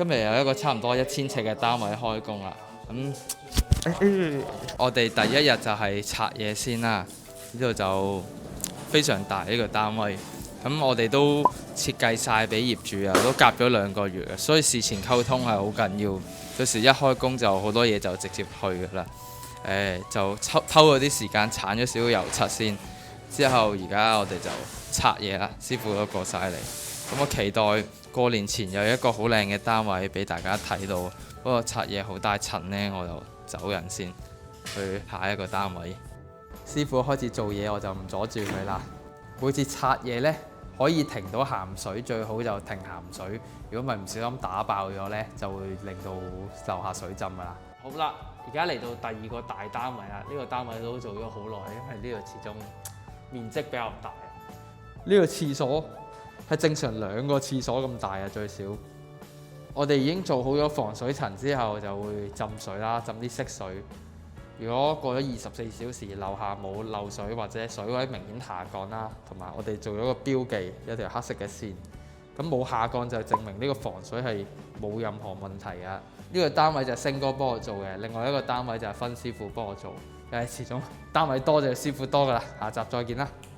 今日有一個差唔多1000尺嘅單位開工啦。我哋第一日就係拆嘢先啦。呢度就非常大呢個單位。咁我哋都設計晒俾業主啊，都夾咗2個月啊，所以事前溝通係好緊要。到時一開工就好多嘢就直接去㗎啦。就偷咗啲時間鏟咗少少油漆先，之後而家我哋就拆嘢啦，師傅都過晒嚟。咁我期待過年前有一個好靚嘅單位俾大家睇到。不過拆嘢好大塵呢，我就走人先，去下一個單位。師傅開始做嘢，我就唔阻住佢啦。每次拆嘢呢，可以停到鹹水，最好就停鹹水。如果唔係唔小心打爆咗呢，就會令到樓下水浸㗎啦。好啦，而家嚟到第2個大單位啦。呢個單位都做咗好耐，因為呢度始終面積比較大。呢個廁所係正常2個廁所咁大啊，最少。我哋已經做好咗防水層之後，就會浸水啦，浸啲色水。如果過咗24小時，樓下冇漏水或者水位明顯下降啦，同埋我哋做咗個標記，有條黑色嘅線，咁冇下降就證明呢個防水係冇任何問題啊。呢個單位就係星哥幫我做嘅，另外一個單位就係分師傅幫我做。因為始終單位多就師傅多㗎啦。下集再見啦〜